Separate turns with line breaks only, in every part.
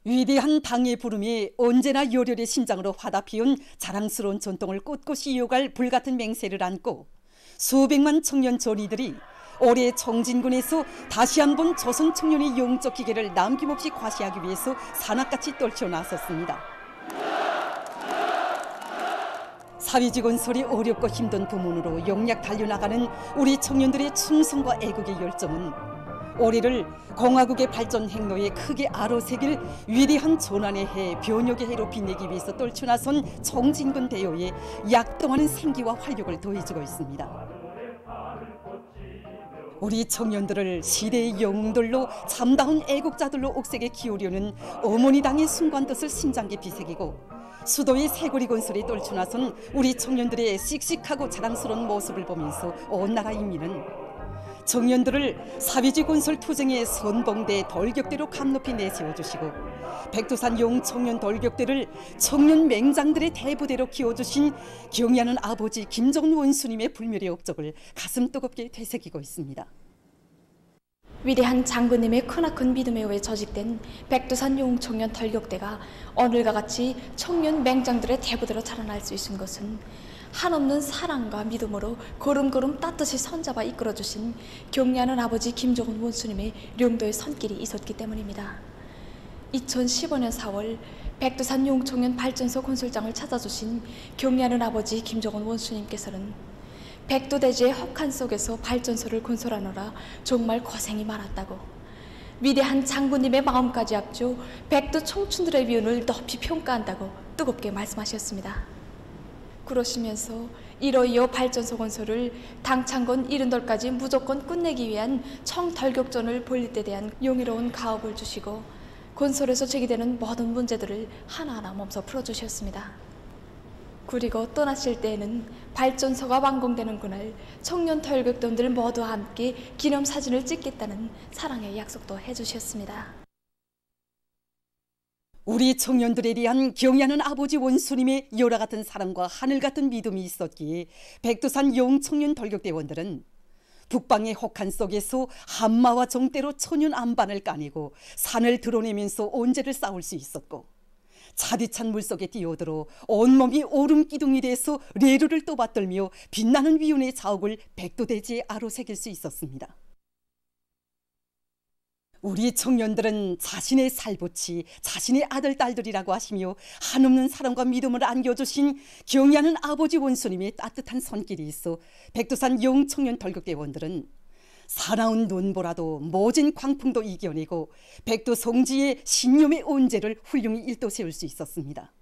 위대한 당의 부름이 언제나 열혈의 심장으로 화답히운 자랑스러운 전통을 꼿꼿이 이어갈 불같은 맹세를 안고 수백만 청년 조리들이 올해 청진군에서 다시 한번 조선 청년의 영적 기계를 남김없이 과시하기 위해서 산악같이 떨쳐 나섰습니다. 사회주의 건설이 어렵고 힘든 부문으로 용약 달려나가는 우리 청년들의 충성과 애국의 열정은 올해를 공화국의 발전 행로에 크게 아로새길 위대한 전환의 해, 변혁의 해로 빛내기 위해서 떨쳐나선 청진군 대요에 약동하는 생기와 활력을 더해주고 있습니다. 우리 청년들을 시대의 영웅들로 참다운 애국자들로 옥색에 키우려는 어머니 당의 순간 뜻을 심장 깊이 새기고 수도의 새거리 건설에 떨쳐나선 우리 청년들의 씩씩하고 자랑스러운 모습을 보면서 온 나라 인민은 청년들을 사회주의 건설 투쟁의 선봉대 돌격대로 감높이 내세워주시고 백두산 용청년 돌격대를 청년 맹장들의 대부대로 키워주신 경의하는 아버지 김정은 원수님의 불멸의 업적을 가슴 뜨겁게 되새기고 있습니다.
위대한 장군님의 크나큰 믿음에 의해 조직된 백두산 용청년 돌격대가 오늘과 같이 청년 맹장들의 대부대로 자라날 수 있은 것은 한없는 사랑과 믿음으로 걸음걸음 따뜻이 손잡아 이끌어주신 경의하는 아버지 김정은 원수님의 령도의 손길이 있었기 때문입니다. 2015년 4월 백두산 용청년 발전소 건설장을 찾아주신 경의하는 아버지 김정은 원수님께서는 백두대지의 혹한 속에서 발전소를 건설하느라 정말 고생이 많았다고, 위대한 장군님의 마음까지 합쳐 백두 청춘들의 위운을 높이 평가한다고 뜨겁게 말씀하셨습니다. 그러시면서 이로이어 발전소 건설을 당창건 70돌까지 무조건 끝내기 위한 청돌격전을 벌릴 때 대한 용의로운 가업을 주시고 건설에서 제기되는 모든 문제들을 하나하나 몸소 풀어주셨습니다. 그리고 떠나실 때에는 발전소가 완공되는 그날 청년 돌격대원들 모두와 함께 기념사진을 찍겠다는 사랑의 약속도 해주셨습니다.
우리 청년들에 대한 경의하는 아버지 원수님의 열화 같은 사랑과 하늘 같은 믿음이 있었기에 백두산 용청년 돌격대원들은 북방의 혹한 속에서 한마와 정대로 천연 안반을 까내고 산을 드러내면서 온재를 쌓을 수 있었고, 차디찬 물속에 뛰어들어 온몸이 오름기둥이 돼서 레루를 떠받들며 빛나는 위운의 자욱을 백두대지에 아로새길 수 있었습니다. 우리 청년들은 자신의 살붙이 자신의 아들 딸들이라고 하시며 한없는 사랑과 믿음을 안겨주신 경의하는 아버지 원수님의 따뜻한 손길이 있어 백두산 용청년 돌격대원들은 사나운 눈보라도 모진 광풍도 이겨내고 백두 성지의 신념의 온재를 훌륭히 일도세울 수 있었습니다.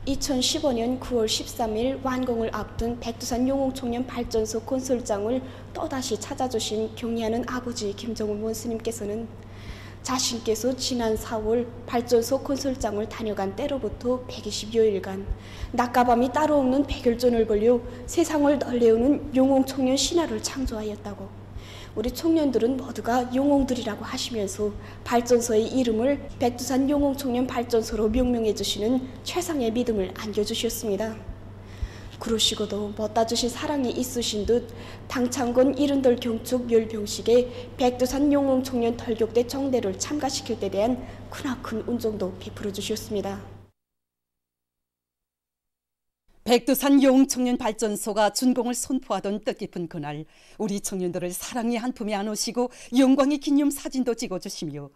2015년 9월 13일 완공을 앞둔 백두산 용홍청년 발전소 건설장을 또다시 찾아주신 경의하는 아버지 김정은 원수님께서는 자신께서 지난 4월 발전소 건설장을 다녀간 때로부터 120여일간 낮과 밤이 따로 없는 백열전을 벌여 세상을 널레우는 용홍청년 신화를 창조하였다고, 우리 청년들은 모두가 용홍들이라고 하시면서 발전소의 이름을 백두산 용홍청년 발전소로 명명해 주시는 최상의 믿음을 안겨주셨습니다. 그러시고도 못다 주신 사랑이 있으신 듯 당창건 70돌 경축 열병식에 백두산 용홍청년 돌격대 정대를 참가시킬 때 대한 크나큰 운정도 베풀어 주셨습니다.
백두산 용청년 발전소가 준공을 선포하던 뜻깊은 그날, 우리 청년들을 사랑의 한 품에 안으시고 영광의 기념 사진도 찍어주시며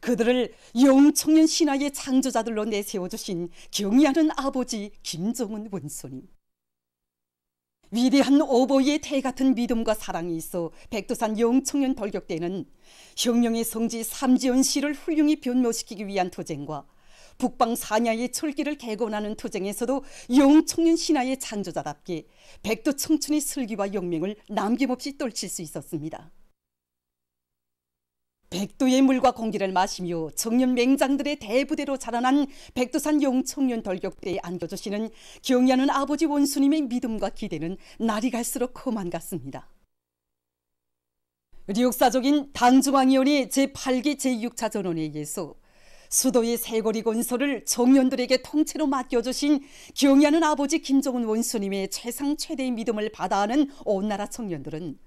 그들을 용청년 신화의 창조자들로 내세워주신 경의하는 아버지 김정은 원수님. 위대한 오보이의 태 같은 믿음과 사랑이 있어 백두산 용청년 돌격대는 혁명의 성지 삼지연시를 훌륭히 변모시키기 위한 투쟁과 북방 사냐의 철기를 개건하는 투쟁에서도 용청년 신화의 창조자답게 백두 청춘의 슬기와 영맹을 남김없이 떨칠 수 있었습니다. 백두의 물과 공기를 마시며 청년 맹장들의 대부대로 자라난 백두산 용청년 돌격대에 안겨주시는 경의하는 아버지 원수님의 믿음과 기대는 날이 갈수록 커만 같습니다. 역사적인 당중앙위원회 제8기 제6차 전원에 의해서 수도의 새거리 건설을 청년들에게 통째로 맡겨주신 경의하는 아버지 김정은 원수님의 최상 최대의 믿음을 받아하는 온 나라 청년들은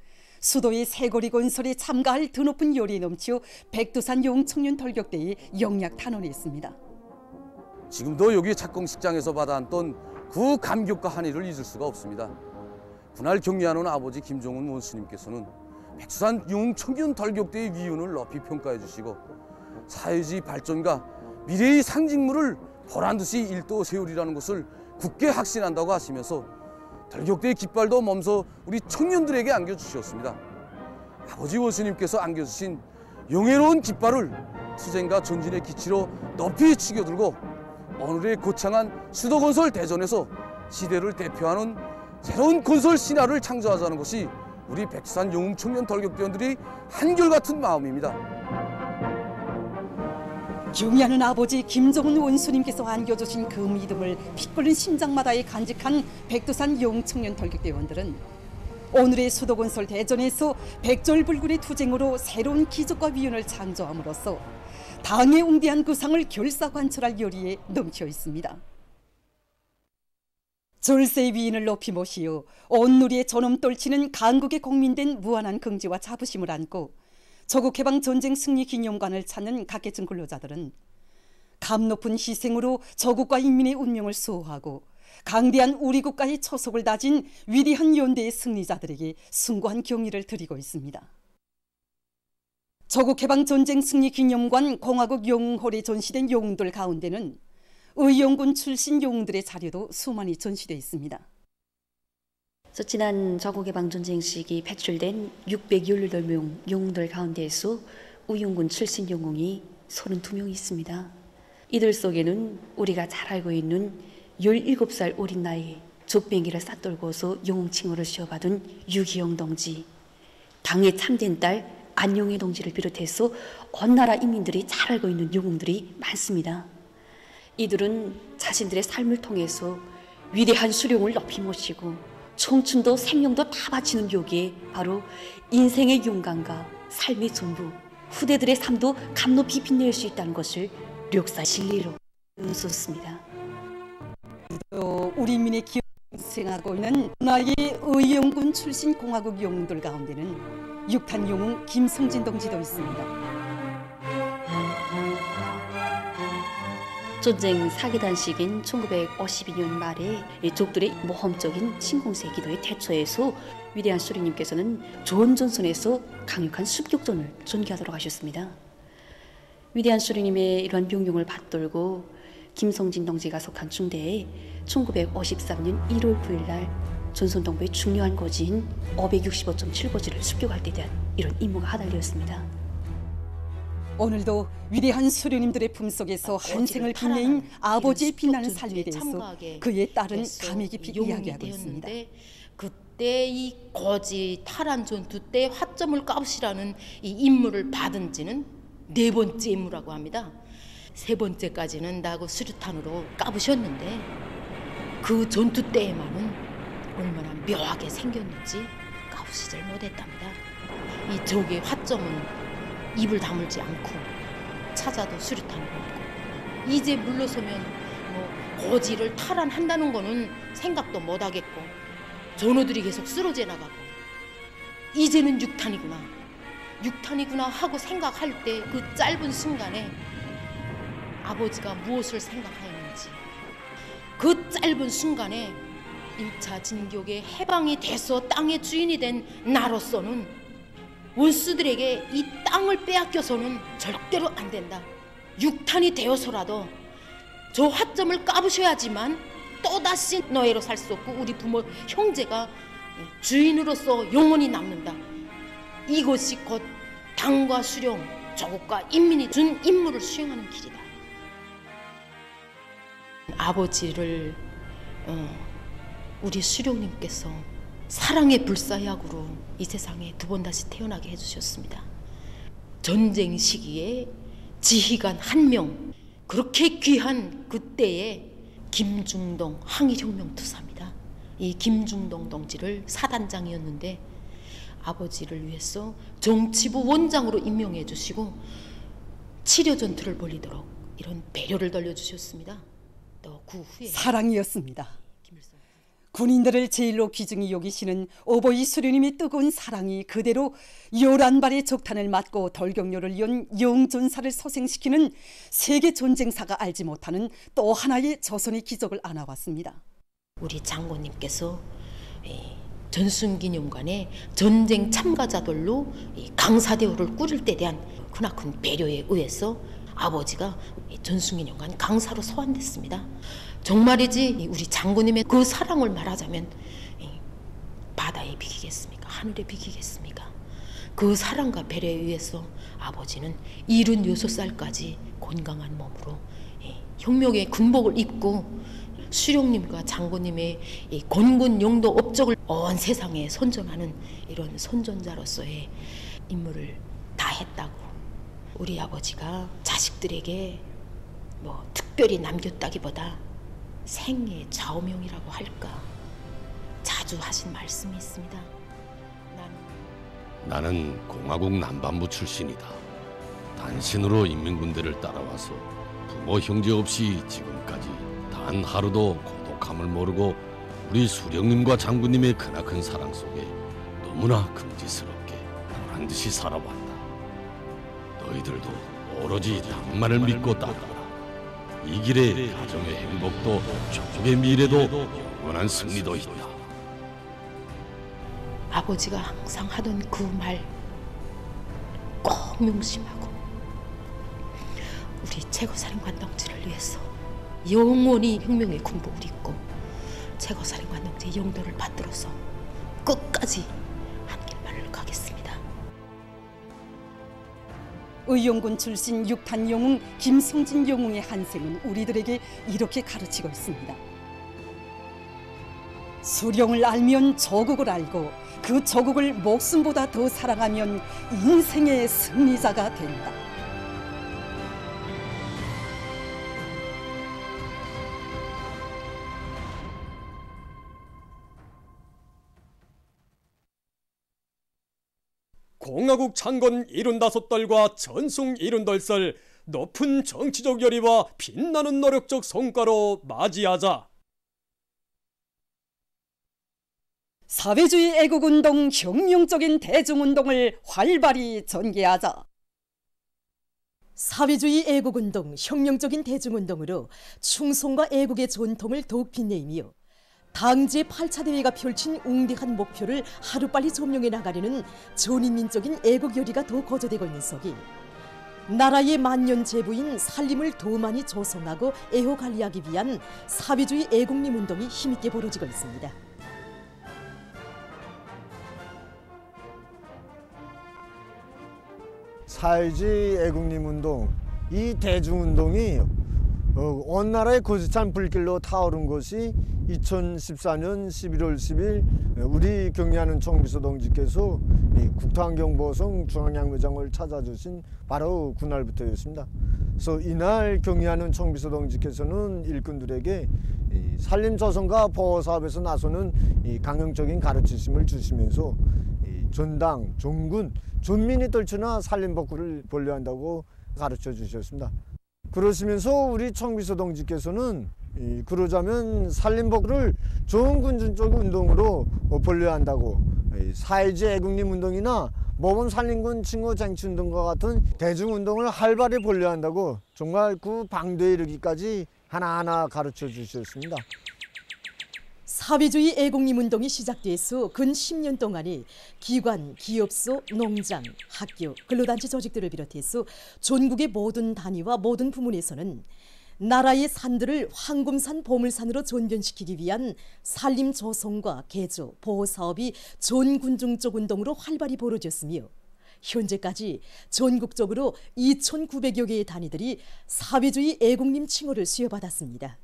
수도의 세거리 건설에 참가할 드높은 열이 넘치어 백두산 용청년 돌격대에 영약 탄원했습니다.
지금도 여기 착공식장에서 받아안던 그 감격과 한의를 잊을 수가 없습니다. 그날 격려하는 아버지 김종훈 원수님께서는 백두산 용청년 돌격대의 위운을 높이 평가해 주시고 사회주의 발전과 미래의 상징물을 보란듯이 일도 세우리라는 것을 굳게 확신한다고 하시면서 돌격대의 깃발도 멈서 우리 청년들에게 안겨주셨습니다. 아버지 원수님께서 안겨주신 영예로운 깃발을 투쟁과 전진의 기치로 높이 치겨들고 오늘의 거창한 수도건설 대전에서 시대를 대표하는 새로운 건설 신화를 창조하자는 것이 우리 백두산 영웅청년 돌격대원들이 한결같은 마음입니다.
경의하는 아버지 김종훈 원수님께서 안겨주신 그 믿음을 피 끓는 심장마다에 간직한 백두산 영웅청년 돌격대원들은 오늘의 수도건설 대전에서 백절불굴의 투쟁으로 새로운 기적과 위운을 창조함으로써 당의 웅대한 구상을 결사관철할 열의에 넘쳐 있습니다. 절세의 위인을 높이 모시어 온 누리에 전엄 떨치는 강국의 공민된 무한한 긍지와 자부심을 안고 조국해방 전쟁 승리 기념관을 찾는 각계층 근로자들은 감 높은 희생으로 조국과 인민의 운명을 수호하고 강대한 우리 국가의 초석을 다진 위대한 연대의 승리자들에게 숭고한 경의를 드리고 있습니다. 조국해방 전쟁 승리 기념관 공화국 영웅홀에 전시된 영웅들 가운데는 의용군 출신 영웅들의 자료도 수많이 전시되어 있습니다.
지난 조국해방전쟁 시기 배출된 618명 영웅들 가운데에서 의용군 출신 영웅이 32명이 있습니다. 이들 속에는 우리가 잘 알고 있는 17살 어린 나이에 족뱅이를 싸돌고서 영웅 칭호를 씌워받은 유기영 동지, 당의 참된 딸 안용희 동지를 비롯해서 온 나라 인민들이 잘 알고 있는 영웅들이 많습니다. 이들은 자신들의 삶을 통해서 위대한 수령을 높이 모시고 청춘도 생명도 다 바치는 요기에 바로 인생의 용감과 삶의 전부, 후대들의 삶도 감높이 빛낼 수 있다는 것을 역사의 진리로 응수했습니다.
우리 민의 기생하고 있는 나의 의용군 출신 공화국 영웅들 가운데는 육탄 영웅 김성진 동지도 있습니다.
전쟁 사기단 시기인 1952년 말에 적들의 모험적인 침공세 기도의 태초에서 위대한 수령님께서는 조원전선에서 강력한 습격전을 전개하도록 하셨습니다. 위대한 수령님의 이러한 명령을 받들고 김성진 동지가 속한 중대에 1953년 1월 9일 날 전선동부의 중요한 고지인 565.7고지를 습격할 때 대한 이런 임무가 하달되었습니다.
오늘도 위대한 수령님들의 품속에서 한 생을 빛내인 아버지의 빛나는 삶에 대해서 그의 딸은 감히 깊이 이야기하고 있습니다.
그때 이 고지 탈환 전투 때 화점을 까부시라는 이 임무를 받은 지는 4번째 임무라고 합니다. 3번째까지는 나하고 수류탄으로 까부셨는데 그 전투 때에만은 얼마나 묘하게 생겼는지 까부시질 못했답니다. 이 적의 화점은 입을 다물지 않고 찾아도 수류탄을 쏘고 이제 물러서면 고지를 탈환한다는 거는 생각도 못하겠고 전우들이 계속 쓰러져 나가고 이제는 육탄이구나 하고 생각할 때 그 짧은 순간에 아버지가 무엇을 생각하였는지 그 짧은 순간에 1차 진격에 해방이 돼서 땅의 주인이 된 나로서는 원수들에게 이 땅을 빼앗겨서는 절대로 안 된다. 육탄이 되어서라도 저 화점을 까부셔야지만 또다시 노예로 살 수 없고 우리 부모 형제가 주인으로서 영원히 남는다. 이것이 곧 당과 수령, 조국과 인민이 준 임무를 수행하는 길이다. 아버지를 우리 수령님께서 사랑의 불사약으로 이 세상에 2번 다시 태어나게 해주셨습니다. 전쟁 시기에 지휘관 1명, 그렇게 귀한 그때의 김중동 항일혁명투사입니다. 이 김중동 동지를 사단장이었는데 아버지를 위해서 정치부 원장으로 임명해 주시고 치료 전투를 벌이도록 이런 배려를 돌려주셨습니다. 또 그 후에
사랑이었습니다. 군인들을 제일로 귀중히 여기시는 오보이 수령님의 뜨거운 사랑이 그대로 11발의 적탄을 맞고 덜격료를 이은 영전사를 소생시키는 세계 전쟁사가 알지 못하는 또 하나의 조선의 기적을 안아왔습니다.
우리 장군님께서 전순기념관에 전쟁 참가자들로 강사대우를 꾸릴 때 대한 크나큰 배려에 의해서 아버지가 전순기념관 강사로 소환됐습니다. 정말이지 우리 장군님의 그 사랑을 말하자면 바다에 비기겠습니까? 하늘에 비기겠습니까? 그 사랑과 배려에 의해서 아버지는 76살까지 건강한 몸으로 혁명의 군복을 입고 수령님과 장군님의 권군 용도 업적을 온 세상에 선전하는 이런 선전자로서의 임무를 다했다고 우리 아버지가 자식들에게 뭐 특별히 남겼다기보다 생애 좌우명이라고 할까 자주 하신 말씀이 있습니다.
나는 공화국 남반부 출신이다. 단신으로 인민군대를 따라와서 부모 형제 없이 지금까지 단 하루도 고독함을 모르고 우리 수령님과 장군님의 크나큰 사랑 속에 너무나 금지스럽게 보란듯이 살아왔다. 너희들도 오로지 낭만을 믿고 따라라. 이 길에 가정의 행복도 조국의 미래도 영원한 승리도 있다.
아버지가 항상 하던 그 말 꼭 명심하고 우리 최고사령관 동지를 위해서 영원히 혁명의 군복을 입고 최고사령관 동지의 영도를 받들어서 끝까지 한 길만을 가겠습니다.
의용군 출신 6탄 영웅 김성진 영웅의 한생은 우리들에게 이렇게 가르치고 있습니다. 수령을 알면 조국을 알고 그 조국을 목숨보다 더 사랑하면 인생의 승리자가 된다.
공화국 창건 75달과 전승 72살 높은 정치적 열의와 빛나는 노력적 성과로 맞이하자.
사회주의 애국운동 혁명적인 대중운동을 활발히 전개하자.
사회주의 애국운동 혁명적인 대중운동으로 충성과 애국의 전통을 더욱 빛내이며 당제 8차 대회가 펼친 웅대한 목표를 하루빨리 점령해 나가려는 전인민적인 애국 열의가 더 거저되고 있는 속이 나라의 만년 제부인 살림을 더 많이 조성하고 애호 관리하기 위한 사회주의 애국림 운동이 힘있게 벌어지고 있습니다.
사회주의 애국림 운동, 이 대중운동이 온 나라의 고스찬 불길로 타오른 것이 2014년 11월 10일 우리 경의하는 총비서 동지께서 국토환경보성 중앙양묘장을 찾아주신 바로 그날부터였습니다. 그래서 이날 경의하는 총비서 동지께서는 일꾼들에게 산림조성과 보호사업에서 나서는 강형적인 가르치심을 주시면서 전당, 전군, 전민이 떨쳐나 산림복구를 본래한다고 가르쳐 주셨습니다. 그러시면서 우리 총비서 동지께서는 그러자면 산림복구를 좋은 군주적 운동으로 본래한다고 사회주의 애국림 운동이나 모범 산림군 칭호 쟁취 운동과 같은 대중운동을 활발히 본래한다고 정말 그 방도에 이르기까지 하나하나 가르쳐 주셨습니다.
사회주의 애국림 운동이 시작돼서 근 10년 동안에 기관, 기업소, 농장, 학교, 근로단체 조직들을 비롯해서 전국의 모든 단위와 모든 부문에서는 나라의 산들을 황금산, 보물산으로 전변시키기 위한 산림 조성과 개조, 보호 사업이 전군중적 운동으로 활발히 벌어졌으며 현재까지 전국적으로 2,900여 개의 단위들이 사회주의 애국림 칭호를 수여받았습니다.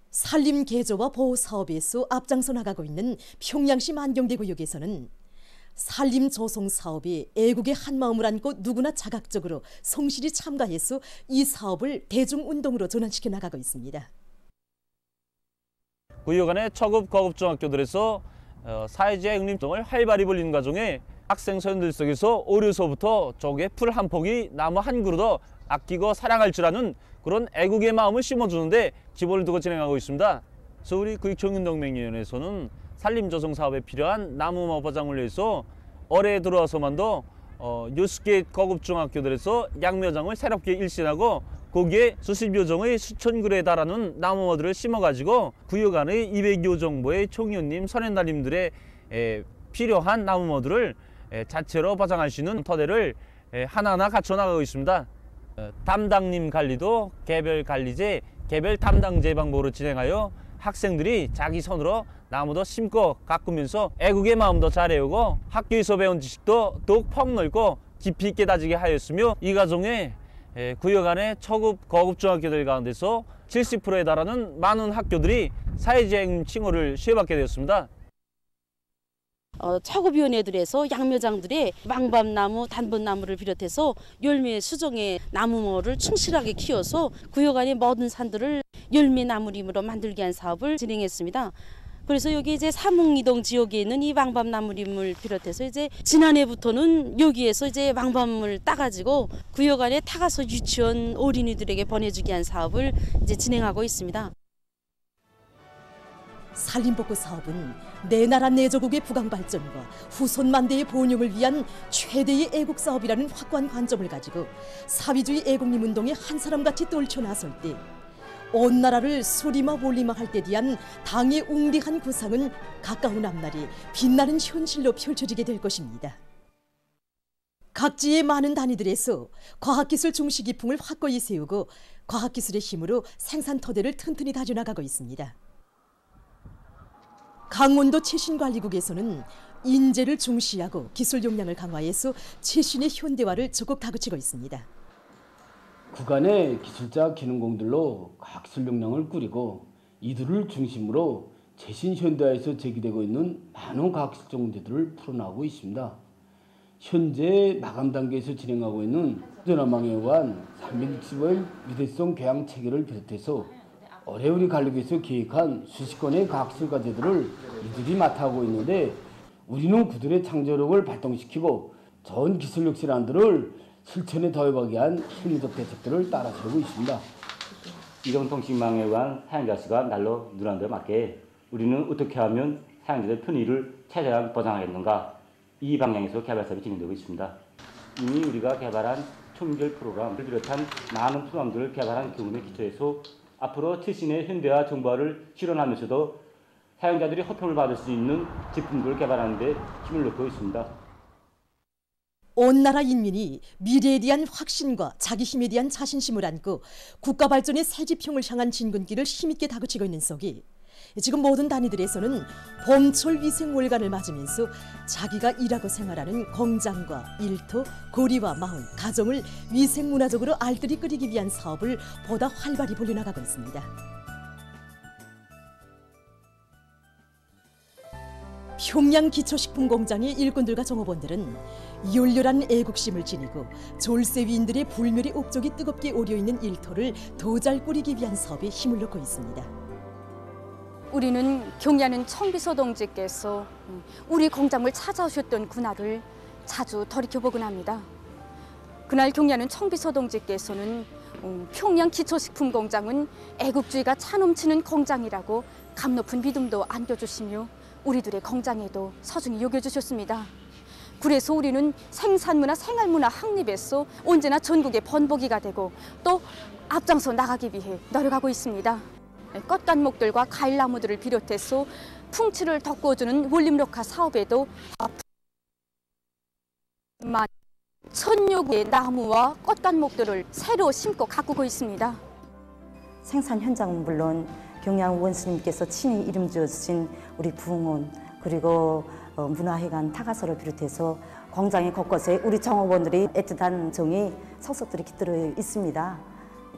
산림 개조와 보호 사업에서 앞장서 나가고 있는 평양시 만경대구역에서는 산림 조성 사업에 애국의 한마음을 안고 누구나 자각적으로 성실히 참가해서 이 사업을 대중운동으로 전환시켜 나가고 있습니다.
구역 안의 초급, 고급 중학교들에서 사회주의 애국림동을 활발히 벌이는 과정에 학생 소년들 속에서 어려서부터 조개 풀 한 포기, 나무 한 그루도 아끼고 사랑할 줄 아는 그런 애국의 마음을 심어주는데 기본을 두고 진행하고 있습니다. 그래서 우리 구익청년동맹위원회에서는 산림조성 사업에 필요한 나무마 보장을 위해서 올해 들어와서만도 6개 고급중학교들에서 양묘장을 새롭게 일신하고 거기에 수십여 종의 수천 그루에 달하는 나무들을 심어가지고 구역 안의 200여 정도의 청년님, 선현달님들의 필요한 나무들을 자체로 보장할 수 있는 토대를 하나하나 갖춰나가고 있습니다. 담당님 관리도 개별 관리제, 개별 담당제 방법으로 진행하여 학생들이 자기 손으로 나무도 심고 가꾸면서 애국의 마음도 잘해오고 학교에서 배운 지식도 더욱 폭넓고 깊이 있게 다지게 하였으며 이 과정에 구역 안의 초급, 고급 중학교들 가운데서 70%에 달하는 많은 학교들이 사회재해 칭호를 수여받게 되었습니다.
초급위원회들에서 양묘장들의 망밤나무, 단번나무를 비롯해서 열매 수종의 나무모를 충실하게 키워서 구역 안의 모든 산들을 열매 나무림으로 만들게 한 사업을 진행했습니다. 그래서 여기 이제 삼흥이동 지역에 있는 이 망밤나무림을 비롯해서 이제 지난해부터는 여기에서 이제 망밤을 따가지고 구역 안에 타가서 유치원 어린이들에게 보내주게 한 사업을 이제 진행하고 있습니다.
산림복구 사업은 내 나라 내 조국의 부강 발전과 후손 만대의 번영을 위한 최대의 애국 사업이라는 확고한 관점을 가지고 사회주의 애국림 운동에 한 사람같이 떨쳐 나설 때 온 나라를 수리마 몰리마 할 때 대한 당의 웅대한 구상은 가까운 앞날이 빛나는 현실로 펼쳐지게 될 것입니다. 각지의 많은 단위들에서 과학기술 중시기풍을 확고히 세우고 과학기술의 힘으로 생산 토대를 튼튼히 다져나가고 있습니다. 강원도 최신관리국에서는 인재를 중시하고 기술 역량을 강화해서 최신의 현대화를 적극 다그치고 있습니다.
구간의 기술자 기능공들로 과학기술 역량을 꾸리고 이들을 중심으로 최신 현대화에서 제기되고 있는 많은 과학기술 전공대들을 풀어나가고 있습니다. 현재 마감 단계에서 진행하고 있는 전화망에 의한 360의 위대성 교양 체계를 비롯해서 올해 우리 관리국에서 계획한 수십 건의 과학기술 과제들을 이들이 맡아하고 있는데 우리는 그들의 창조력을 발동시키고 좋은 기술 혁신안들을 실천에 더해보기 위한 실무적 대책들을 따라 세우고 있습니다.
이동통신망에 의한 사용자 수가 날로 늘어난 데 맞게 우리는 어떻게 하면 사용자들의 편의를 최대한 보장하겠는가, 이 방향에서 개발 사업이 진행되고 있습니다. 이미 우리가 개발한 총별 프로그램을 비롯한 많은 프로그램들을 개발한 경험에 기초해서 앞으로 최신의 현대화 정보화를 실현하면서도 사용자들이 호평을 받을 수 있는 제품들을 개발하는 데 힘을 넣고 있습니다.
온 나라 인민이 미래에 대한 확신과 자기 힘에 대한 자신심을 안고 국가 발전의 새 지평을 향한 진군길을 힘있게 다그치고 있는 속에 지금 모든 단위들에서는 봄철 위생 월간을 맞으면서 자기가 일하고 생활하는 공장과 일터, 거리와 마을, 가정을 위생 문화적으로 알뜰히 끓이기 위한 사업을 보다 활발히 벌려나가고 있습니다. 평양 기초식품 공장의 일꾼들과 종업원들은 열렬한 애국심을 지니고 졸세위인들의 불멸의 업적이 뜨겁게 오려있는 일터를 더 잘 꾸리기 위한 사업에 힘을 넣고 있습니다.
우리는 경리하는 청비서 동지께서 우리 공장을 찾아오셨던 그날을 자주 돌이켜보곤 합니다. 그날 경리하는 청비서 동지께서는 평양 기초식품 공장은 애국주의가 차넘치는 공장이라고 감높은 믿음도 안겨주시며 우리들의 공장에도 소중히 여겨주셨습니다. 그래서 우리는 생산문화, 생활문화 확립에서 언제나 전국의 번복이가 되고 또 앞장서 나가기 위해 노력하고 있습니다. 꽃간목들과 과일나무들을 비롯해서 풍치를 돋궈주는 원림녹화 사업에도 1000여 개의 나무와 꽃간목들을 새로 심고 가꾸고 있습니다.
생산 현장은 물론 경양 원스님께서 친히 이름 지어주신 우리 부흥원 그리고 문화회관 타가서를 비롯해서 공장의 곳곳에 우리 종업원들이 애틋한 정이 속속들이 깃들어 있습니다.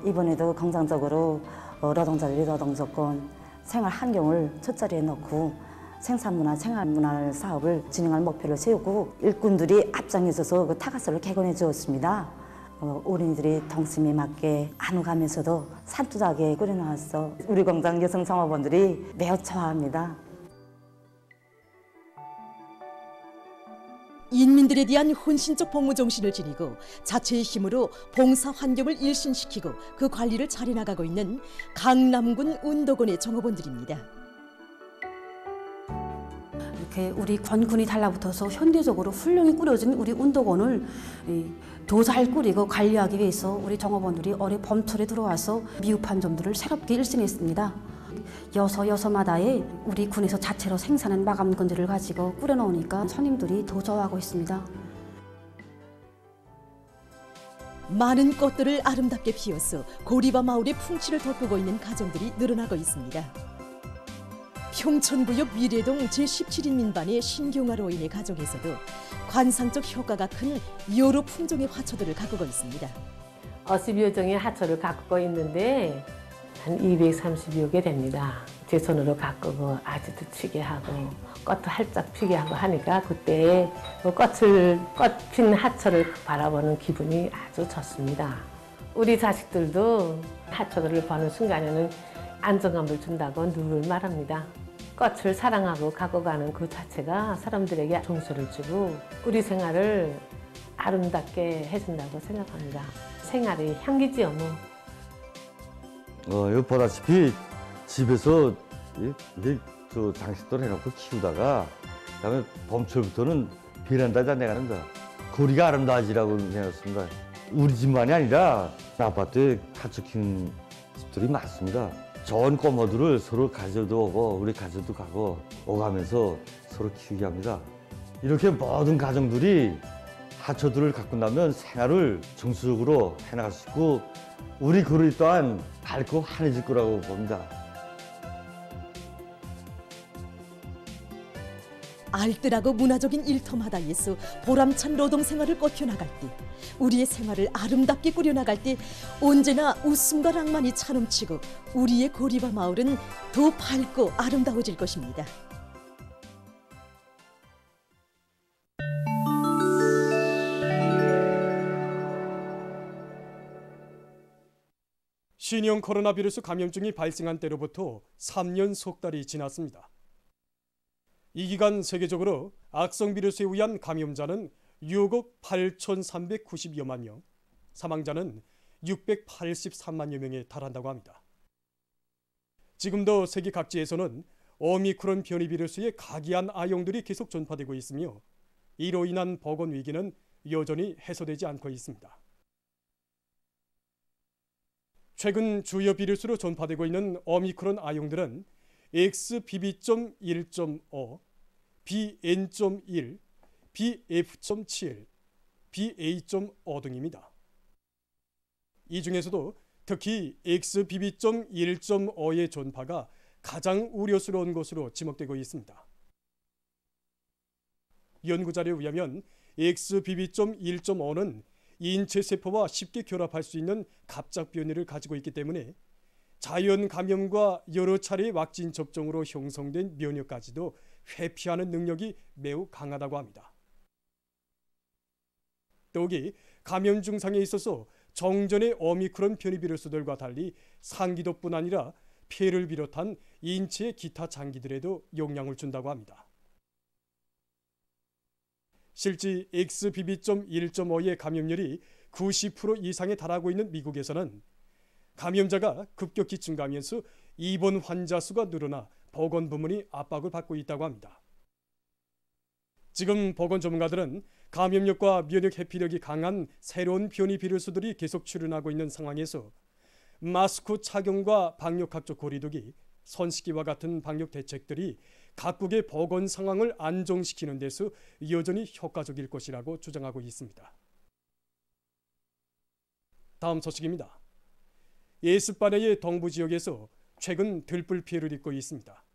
이번에도 공장적으로 노동자들의 노동조건, 생활 환경을 첫자리에 놓고 생산문화, 생활문화 사업을 진행할 목표를 세우고 일꾼들이 앞장에서서 그 타가서를 개건해 주었습니다. 어린이들이 동심에 맞게 안우가면서도 산뜻하게 꾸려나와서 우리 공장 여성 종업원들이 매우 좋아합니다.
인민들에 대한 헌신적 복무 정신을 지니고 자체의 힘으로 봉사 환경을 일신시키고 그 관리를 잘해 나가고 있는 강남군 운도군의 종업원들입니다.
이렇게 우리 권군이 달라붙어서 현대적으로 훌륭히 꾸려진 우리 운도군을 더 잘 꾸리고 관리하기 위해서 우리 종업원들이 올해 봄철에 들어와서 미흡한 점들을 새롭게 일신했습니다. 여서마다에 우리 군에서 자체로 생산한 마감 건조를 가지고 꾸려놓으니까 손님들이 더 좋아하고 있습니다.
많은 꽃들을 아름답게 피워서 고리바 마을의 풍치를 돋구고 있는 가정들이 늘어나고 있습니다. 평촌구역 위례동 제17인민반의 신경화로 인해 가정에서도 관상적 효과가 큰 여러 품종의 화초들을 가꾸고 있습니다.
50여 종의 화초를 가꾸고 있는데 한 230여 개 됩니다. 제 손으로 가꾸고 아주도 치게 하고 꽃도 활짝 피게 하고 하니까 그때 꽃 핀 화초를 바라보는 기분이 아주 좋습니다. 우리 자식들도 화초들을 보는 순간에는 안정감을 준다고 늘 말합니다. 꽃을 사랑하고 가꿔가는 그 자체가 사람들에게 정서를 주고 우리 생활을 아름답게 해준다고 생각합니다. 생활의 향기지요 뭐.
여기 보다시피 집에서 저 장식들 해놓고 키우다가 그다음에 봄철부터는 베란다 잔내가는 거 거리가 아름다워지라고 해놨습니다. 우리 집만이 아니라 아파트에 화초 키우는 집들이 많습니다. 좋은 꼬마들을 서로 가져도 오고 우리 가져도 가고 오가면서 서로 키우게 합니다. 이렇게 모든 가정들이 화초들을 갖고 나면 생활을 정서적으로 해나갈 수 있고 우리 거리 또한 밝고 환해질 거라고 봅니다.
알뜰하고 문화적인 일터마다에서 보람찬 노동 생활을 꿔펴나갈 때 우리의 생활을 아름답게 꾸려나갈 때 언제나 웃음과 낭만이 차넘치고 우리의 고리바 마을은 더 밝고 아름다워질 것입니다.
신형 코로나 바이러스 감염증이 발생한 때로부터 3년 석 달이 지났습니다. 이 기간 세계적으로 악성 바이러스에 의한 감염자는 6억 8,390여만 명, 사망자는 683만여 명에 달한다고 합니다. 지금도 세계 각지에서는 오미크론 변이 바이러스의 각이한 아용들이 계속 전파되고 있으며 이로 인한 보건 위기는 여전히 해소되지 않고 있습니다. 최근 주요 바이러스로 전파되고 있는 오미크론 아용들은 XBB.1.5, BN.1, BF.7, BA.5 등입니다. 이 중에서도 특히 XBB.1.5의 전파가 가장 우려스러운 것으로 지목되고 있습니다. 연구자료에 의하면 XBB.1.5는 인체 세포와 쉽게 결합할 수 있는 갑작 변이를 가지고 있기 때문에 자연 감염과 여러 차례의 왁신 접종으로 형성된 면역까지도 회피하는 능력이 매우 강하다고 합니다. 더욱이 감염 증상에 있어서 정전의 오미크론 변이 바이러스들과 달리 상기도뿐 아니라 폐를 비롯한 인체의 기타 장기들에도 영향을 준다고 합니다. 실제 XBB.1.5의 감염률이 90% 이상에 달하고 있는 미국에서는 감염자가 급격히 증가하면서 입원 환자 수가 늘어나 보건 부문이 압박을 받고 있다고 합니다. 지금 보건 전문가들은 감염력과 면역 회피력이 강한 새로운 변이 바이러스들이 계속 출현하고 있는 상황에서 마스크 착용과 방역학적 거리두기, 손 씻기와 같은 방역 대책들이 각국의 보건 상황을 안정시키는 데서 여전히 효과적일 것이라고 주장하고 있습니다. 다음 소식입니다. 에스파냐의 동부 지역에서 최근 들불 피해를 입고 있습니다.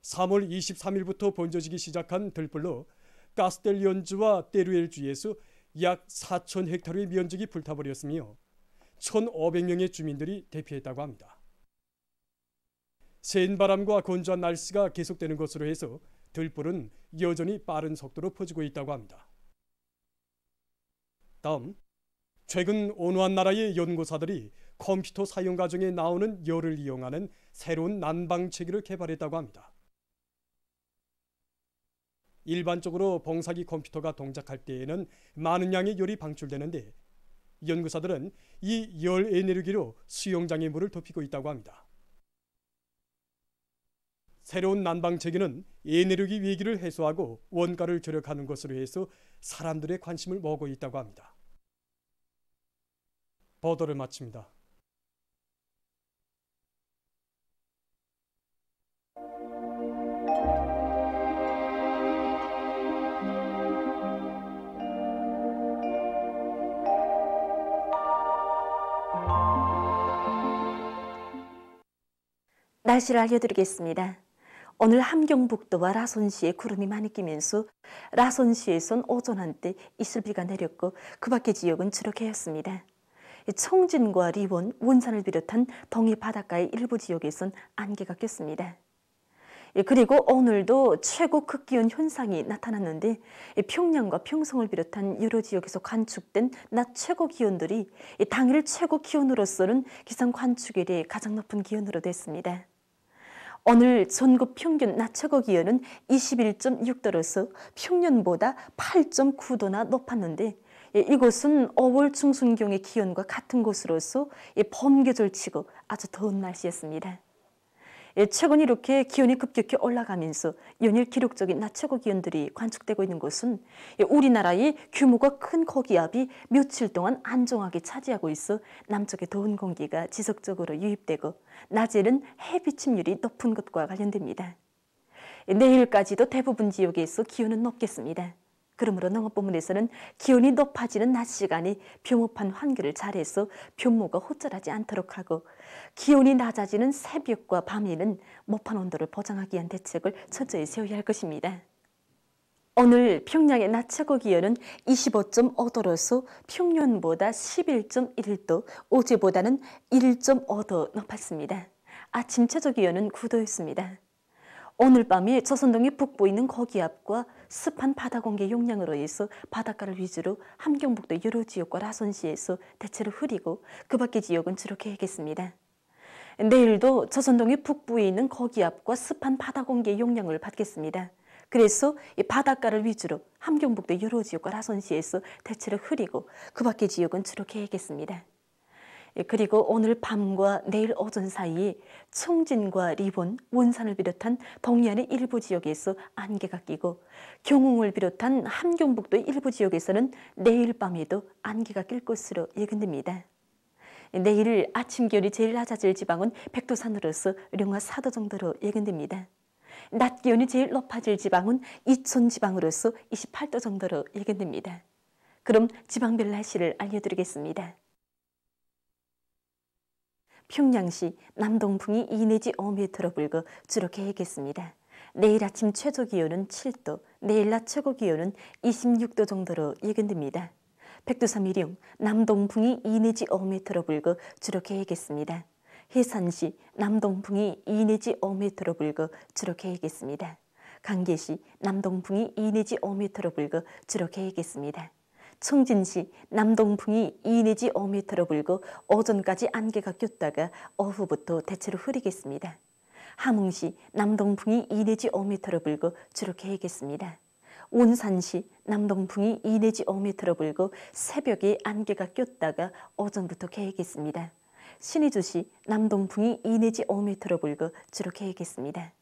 3월 23일부터 번져지기 시작한 들불로 카스텔리온주와 테루엘주에서 약 4,000헥타르의 면적이 불타버렸으며 1,500명의 주민들이 대피했다고 합니다. 센 바람과 건조한 날씨가 계속되는 것으로 해서 들불은 여전히 빠른 속도로 퍼지고 있다고 합니다. 다음, 최근 어느 한 나라의 연구사들이 컴퓨터 사용 과정에 나오는 열을 이용하는 새로운 난방 체계를 개발했다고 합니다. 일반적으로 봉사기 컴퓨터가 동작할 때에는 많은 양의 열이 방출되는데 연구사들은 이 열 에너지로 수영장의 물을 덮이고 있다고 합니다. 새로운 난방 체계는 에너지 위기를 해소하고 원가를 절약하는 것으로 해서 사람들의 관심을 모으고 있다고 합니다. 보도를 마칩니다.
날씨를 알려드리겠습니다. 오늘 함경북도와 라손시에 구름이 많이 끼면서 라손시에선 오전 한때 이슬비가 내렸고 그 밖의 지역은 주로 개였습니다. 청진과 리원, 원산을 비롯한 동해 바닷가의 일부 지역에선 안개가 꼈습니다. 그리고 오늘도 최고 극기온 현상이 나타났는데 평양과 평성을 비롯한 여러 지역에서 관측된 낮 최고 기온들이 당일 최고 기온으로서는 기상 관측 이래 가장 높은 기온으로 됐습니다. 오늘 전국 평균 낮 최고 기온은 21.6도로서 평년보다 8.9도나 높았는데 이곳은 5월 중순경의 기온과 같은 곳으로서 봄 계절치고 아주 더운 날씨였습니다. 최근 이렇게 기온이 급격히 올라가면서 연일 기록적인 낮 최고 기온들이 관측되고 있는 곳은 우리나라의 규모가 큰 고기압이 며칠 동안 안정하게 차지하고 있어 남쪽의 더운 공기가 지속적으로 유입되고 낮에는 해비 침률이 높은 것과 관련됩니다. 내일까지도 대부분 지역에서 기온은 높겠습니다. 그러므로 농업부문에서는 기온이 높아지는 낮 시간에 벼모판 환기를 잘해서 벼모가 호절하지 않도록 하고 기온이 낮아지는 새벽과 밤에는 모판 온도를 보장하기 위한 대책을 철저히 세워야 할 것입니다. 오늘 평양의 낮 최고 기온은 25.5도로서 평년보다 11.1도, 어제보다는 1.5도 높았습니다. 아침 최저 기온은 9도였습니다. 오늘 밤에 조선동해 북부에 있는 고기압과 습한 바다 공기 용량으로 인해서 바닷가를 위주로 함경북도 여러 지역과 라손시에서 대체로 흐리고 그 밖의 지역은 주로 개겠습니다. 내일도 조선동해 북부에 있는 고기압과 습한 바다 공기의 용량을 받겠습니다. 그래서 이 바닷가를 위주로 함경북도 여러 지역과 라손시에서 대체로 흐리고 그 밖의 지역은 주로 개겠습니다. 그리고 오늘 밤과 내일 오전 사이에 청진과 리본, 원산을 비롯한 동해안의 일부 지역에서 안개가 끼고 경흥을 비롯한 함경북도의 일부 지역에서는 내일 밤에도 안개가 낄 것으로 예견됩니다. 내일 아침 기온이 제일 낮아질 지방은 백두산으로서 영하 4도 정도로 예견됩니다. 낮 기온이 제일 높아질 지방은 이천 지방으로서 28도 정도로 예견됩니다. 그럼 지방별 날씨를 알려드리겠습니다. 평양시 남동풍이 2 내지 5m로 불고 주로 개겠습니다. 내일 아침 최저 기온은 7도, 내일 낮 최고 기온은 26도 정도로 예견됩니다. 백두산 미령 남동풍이 2 내지 5m로 불고 주로 개겠습니다. 해산시 남동풍이 2 내지 5m로 불고 주로 개겠습니다. 강계시 남동풍이 2 내지 5m로 불고 주로 개겠습니다. 청진시 남동풍이 2 내지 5m로 불고 오전까지 안개가 꼈다가 오후부터 대체로 흐리겠습니다. 함흥시 남동풍이 2 내지 5m로 불고 주로 개겠습니다. 원산시 남동풍이 2 내지 5m로 불고 새벽에 안개가 꼈다가 오전부터 개겠습니다. 신의주시 남동풍이 2 내지 5m로 불고 주로 개겠습니다.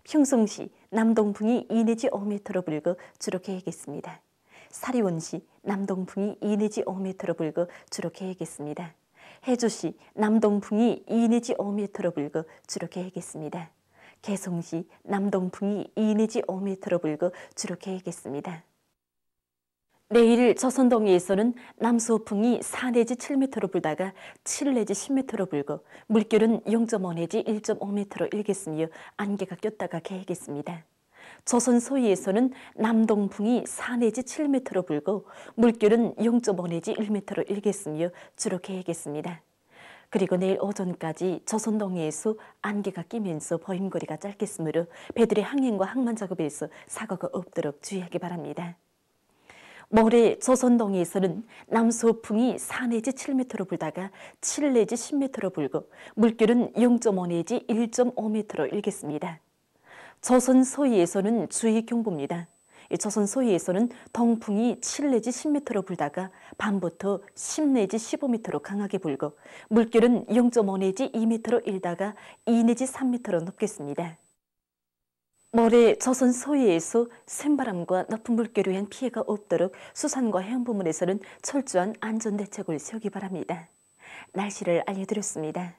평성시 남동풍이 2 내지 5m로 불고 주로 개겠습니다. 사리원시 남동풍이 2 내지 5m로 불고 주로 개겠습니다. 해주시 남동풍이 2 내지 5m로 불고 주로 개겠습니다. 개성시 남동풍이 2 내지 5m로 불고 주로 개겠습니다. 내일 조선동해에서는 남서풍이 4 내지 7m로 불다가 7 내지 10m로 불고 물결은 0.5 내지 1.5m로 일겠으며 안개가 꼈다가 개겠습니다. 조선 서해에서는 남동풍이 4 내지 7m로 불고 물결은 0.5 내지 1m로 일겠으며 주로 개겠습니다. 그리고 내일 오전까지 조선 동해에서 안개가 끼면서 보임거리가 짧겠으므로 배들의 항행과 항만 작업에서 사고가 없도록 주의하기 바랍니다. 모레 조선 동해에서는 남서풍이 4 내지 7m로 불다가 7 내지 10m로 불고 물결은 0.5 내지 1.5m로 일겠습니다. 조선 서해에서는 주의 경보입니다. 조선 소위에서는 동풍이 7 내지 10m로 불다가 밤부터 10 내지 15m로 강하게 불고 물결은 0.5 내지 2m로 일다가 2 내지 3m로 높겠습니다. 모레 조선 소위에서 샘바람과 높은 물결에 의한 피해가 없도록 수산과 해양 부문에서는 철저한 안전 대책을 세우기 바랍니다. 날씨를 알려드렸습니다.